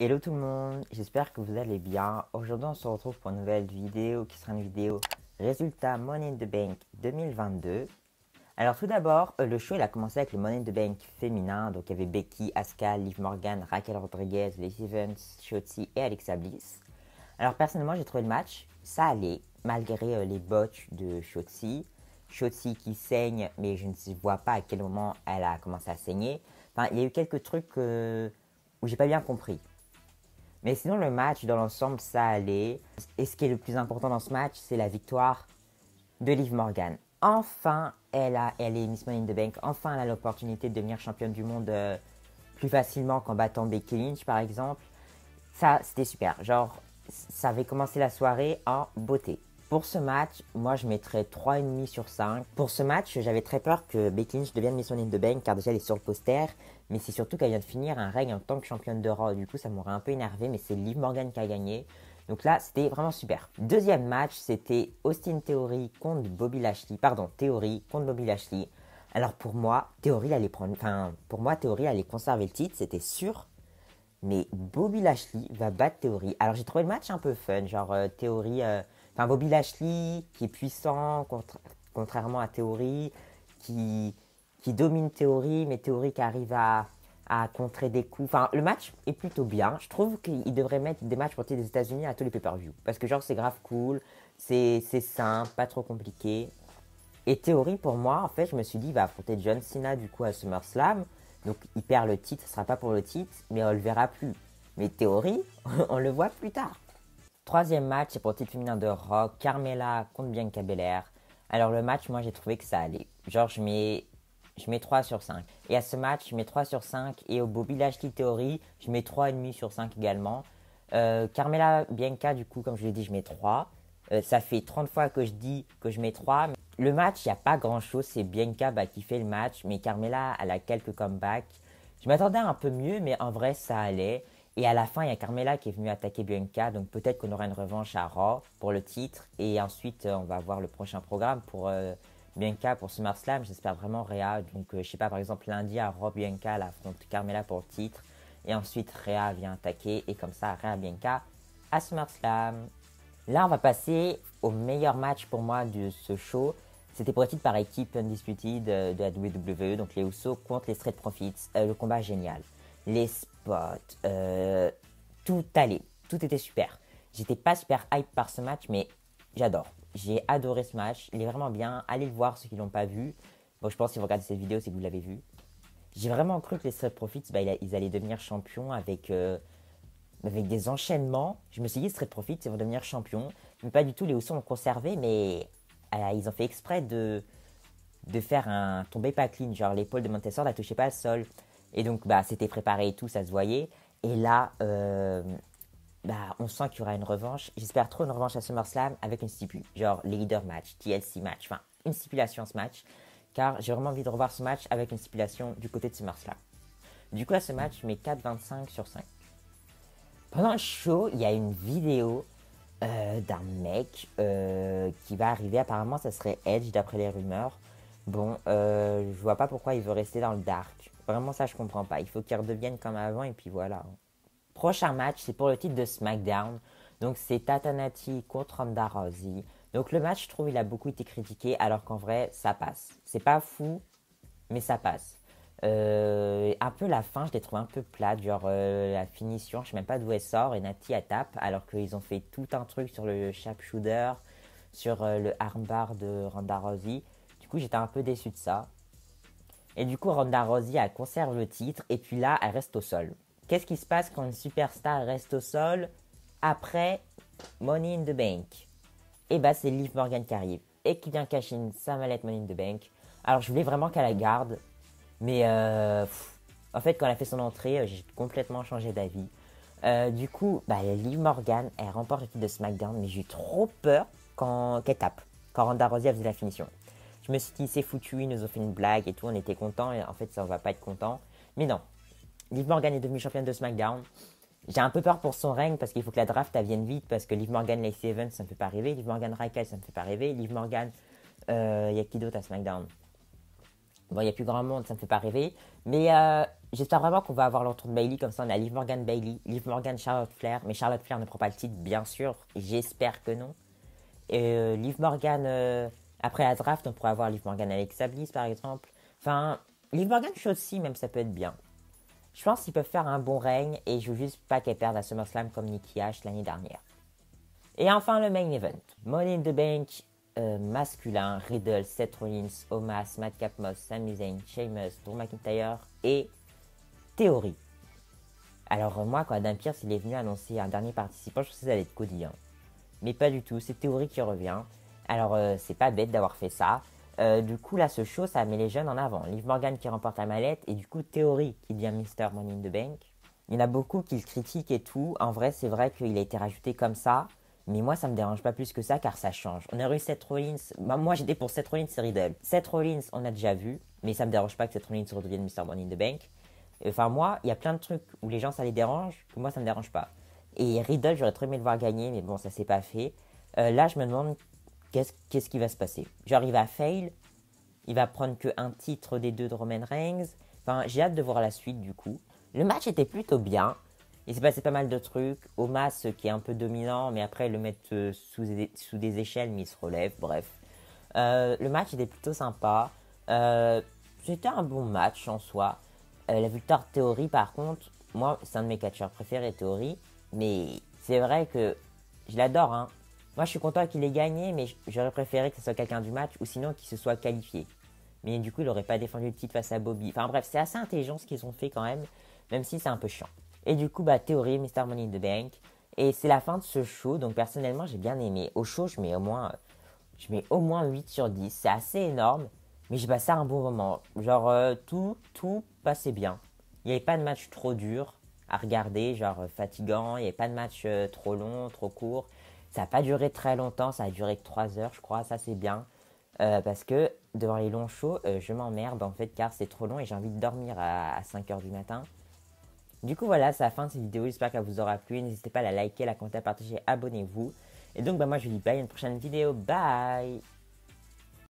Hello tout le monde, j'espère que vous allez bien. Aujourd'hui on se retrouve pour une nouvelle vidéo qui sera une vidéo résultat Money in the Bank 2022. Alors tout d'abord, le show il a commencé avec le Money in the Bank féminin. Donc il y avait Becky, Asuka, Liv Morgan, Raquel Rodriguez, Lacey Evans, Shotzi et Alexa Bliss. Alors personnellement j'ai trouvé le match, ça allait malgré les botches de Shotzi. Shotzi qui saigne mais je ne vois pas à quel moment elle a commencé à saigner. Enfin il y a eu quelques trucs où j'ai pas bien compris. Mais sinon, le match, dans l'ensemble, ça allait. Et ce qui est le plus important dans ce match, c'est la victoire de Liv Morgan. Enfin, elle est Miss Money in the Bank. Enfin, elle a l'opportunité de devenir championne du monde plus facilement qu'en battant Becky Lynch, par exemple. Ça, c'était super. Genre, ça avait commencé la soirée en beauté. Pour ce match, moi, je mettrais 3,5 sur 5. Pour ce match, j'avais très peur que Becky Lynch devienne Miss Money in the Bank, car déjà, elle est sur le poster. Mais c'est surtout qu'elle vient de finir un règne en tant que championne de Raw. Du coup, ça m'aurait un peu énervé, mais c'est Liv Morgan qui a gagné. Donc là, c'était vraiment super. Deuxième match, c'était Austin Theory contre Bobby Lashley. Pardon, Theory contre Bobby Lashley. Alors pour moi, Theory allait prendre... Enfin, pour moi, Theory allait conserver le titre, c'était sûr. Mais Bobby Lashley va battre Theory. Alors j'ai trouvé le match un peu fun, genre Theory... Enfin, Bobby Lashley, qui est puissant, contrairement à Theory, qui domine Theory, mais Theory qui arrive à contrer des coups. Enfin, le match est plutôt bien. Je trouve qu'il devrait mettre des matchs pour des États-Unis à tous les pay-per-view. Parce que genre, c'est grave cool, c'est simple, pas trop compliqué. Et Theory, pour moi, en fait, je me suis dit, il va affronter John Cena du coup à SummerSlam. Donc, il perd le titre, ce sera pas pour le titre, mais on le verra plus. Mais Theory, on le voit plus tard. Troisième match, c'est pour le titre féminin de Raw, Carmella contre Bianca Belair. Alors le match, moi j'ai trouvé que ça allait. Genre je mets 3 sur 5. Et à ce match, je mets 3 sur 5. Et au Bobby Lashley Theory, je mets 3,5 sur 5 également. Carmella Bianca, du coup, comme je l'ai dit, je mets 3. Ça fait 30 fois que je dis que je mets 3. Le match, il n'y a pas grand chose. C'est Bianca qui fait le match. Mais Carmella, elle a quelques comebacks. Je m'attendais à un peu mieux, mais en vrai, ça allait. Et à la fin, il y a Carmella qui est venue attaquer Bianca. Donc peut-être qu'on aura une revanche à Raw pour le titre. Et ensuite, on va voir le prochain programme pour Bianca pour SummerSlam. J'espère vraiment Rhea. Donc je sais pas, par exemple, lundi à Raw, Bianca elle affronte Carmella pour le titre. Et ensuite, Rhea vient attaquer. Et comme ça, Rhea Bianca à SummerSlam. Là, on va passer au meilleur match pour moi de ce show. C'était pour le titre par équipe Undisputed de la WWE. Donc les Usos contre les Street Profits. Le combat génial. Les spots, tout allait, tout était super. J'étais pas super hype par ce match, mais j'adore. J'ai adoré ce match, il est vraiment bien. Allez le voir ceux qui l'ont pas vu. Bon, je pense que si vous regardez cette vidéo, c'est que vous l'avez vu. J'ai vraiment cru que les Street Profits, ils allaient devenir champions avec des enchaînements. Je me suis dit, Street Profits, ils vont devenir champions. Mais pas du tout, les Usos ont conservé, mais ils ont fait exprès de faire un tombé pas clean. Genre, l'épaule de Montesor ne touchait pas le sol. Et donc, c'était préparé et tout, ça se voyait. Et là, on sent qu'il y aura une revanche. J'espère trop une revanche à SummerSlam avec une stipule. Genre, leader match, TLC match. Enfin, une stipulation à ce match. Car j'ai vraiment envie de revoir ce match avec une stipulation du côté de SummerSlam. Du coup, à ce match, je mets 4,25 sur 5. Pendant le show, il y a une vidéo d'un mec qui va arriver. Apparemment, ça serait Edge d'après les rumeurs. Bon, je vois pas pourquoi il veut rester dans le dark. Vraiment, ça, je comprends pas. Il faut qu'il redevienne comme avant et puis voilà. Prochain match, c'est pour le titre de SmackDown. Donc, c'est Tatanati contre Ronda Rousey. Donc, le match, je trouve, il a beaucoup été critiqué alors qu'en vrai, ça passe. C'est pas fou, mais ça passe. Un peu la fin, je l'ai trouvé un peu plate, genre la finition, je sais même pas d'où elle sort et Nati elle tape alors qu'ils ont fait tout un truc sur le sharpshooter, sur le armbar de Ronda Rousey. Du coup, j'étais un peu déçu de ça. Et du coup, Ronda Rousey, elle conserve le titre et puis là, elle reste au sol. Qu'est-ce qui se passe quand une superstar reste au sol après Money in the Bank? Et c'est Liv Morgan qui arrive et qui vient cacher sa mallette Money in the Bank. Alors, je voulais vraiment qu'elle la garde. Mais en fait, quand elle a fait son entrée, j'ai complètement changé d'avis. Du coup, Liv Morgan, elle remporte le titre de SmackDown, mais j'ai eu trop peur qu'elle tape, quand Ronda Rousey faisait la finition. Je me suis dit, c'est foutu, ils nous ont fait une blague et tout, on était contents, et en fait, ça, on va pas être content. Mais non, Liv Morgan est devenue championne de SmackDown. J'ai un peu peur pour son règne parce qu'il faut que la draft elle vienne vite, parce que Liv Morgan, Lacey Evans, ça me fait pas rêver. Liv Morgan, Raquel, ça me fait pas rêver. Liv Morgan, y a qui d'autre à SmackDown? Bon, il n'y a plus grand monde, ça me fait pas rêver. Mais j'espère vraiment qu'on va avoir l'entour de Bailey, comme ça on a Liv Morgan Bailey, Liv Morgan Charlotte Flair, mais Charlotte Flair ne prend pas le titre, bien sûr, j'espère que non. Et Liv Morgan, après la draft, on pourrait avoir Liv Morgan Alexa Bliss par exemple. Enfin, Liv Morgan Shotzi, même ça peut être bien. Je pense qu'ils peuvent faire un bon règne et je veux juste pas qu'elle perde à SummerSlam comme Nikki Ash l'année dernière. Et enfin le main event, Money in the Bank masculin, Riddle, Seth Rollins, Omos, Madcap Moss, Sami Zayn, Sheamus, Drew McIntyre et Theory. Alors moi quand Adam Pearce il est venu annoncer un dernier participant, je pensais que ça allait être Cody, hein. Mais pas du tout, c'est Theory qui revient. Alors c'est pas bête d'avoir fait ça. Du coup là ce show ça met les jeunes en avant. Liv Morgan qui remporte la mallette et du coup Theory qui devient Mr. Money in the Bank. Il y en a beaucoup qui le critiquent et tout. En vrai c'est vrai qu'il a été rajouté comme ça. Mais moi ça me dérange pas plus que ça car ça change. On a eu Seth Rollins. Moi j'étais pour Seth Rollins et Riddle. Seth Rollins on a déjà vu. Mais ça me dérange pas que Seth Rollins redevienne Mr. Money in the Bank. Enfin moi il y a plein de trucs où les gens ça les dérange. Que moi ça me dérange pas. Et Riddle j'aurais trop aimé le voir gagner. Mais bon ça s'est pas fait. Là je me demande qu'est-ce qui va se passer. Genre il va fail. Il va prendre qu'un titre des deux de Roman Reigns. Enfin, j'ai hâte de voir la suite du coup. Le match était plutôt bien. Il s'est passé pas mal de trucs. Omos qui est un peu dominant, mais après le mettre sous des échelles, mais il se relève. Bref. Le match était plutôt sympa. C'était un bon match en soi. La victoire Theory, par contre, moi, c'est un de mes catcheurs préférés, Theory. Mais c'est vrai que je l'adore, hein. Moi, je suis content qu'il ait gagné, mais j'aurais préféré que ce soit quelqu'un du match ou sinon qu'il se soit qualifié. Mais du coup, il n'aurait pas défendu le titre face à Bobby. Enfin bref, c'est assez intelligent ce qu'ils ont fait quand même si c'est un peu chiant. Et du coup, Theory, Mr. Money in the Bank. Et c'est la fin de ce show, donc personnellement, j'ai bien aimé. Au show, je mets au moins 8 sur 10. C'est assez énorme, mais j'ai passé un bon moment. Genre, tout passait bien. Il n'y avait pas de match trop dur à regarder, genre fatigant. Il n'y avait pas de match trop long, trop court. Ça n'a pas duré très longtemps, ça a duré que 3 heures, je crois. Ça, c'est bien. Parce que devant les longs shows, je m'emmerde en fait car c'est trop long et j'ai envie de dormir à 5 heures du matin. Du coup voilà, c'est la fin de cette vidéo, j'espère qu'elle vous aura plu. N'hésitez pas à la liker, la commenter, à partager, abonnez-vous. Et donc moi je vous dis bye à une prochaine vidéo, bye.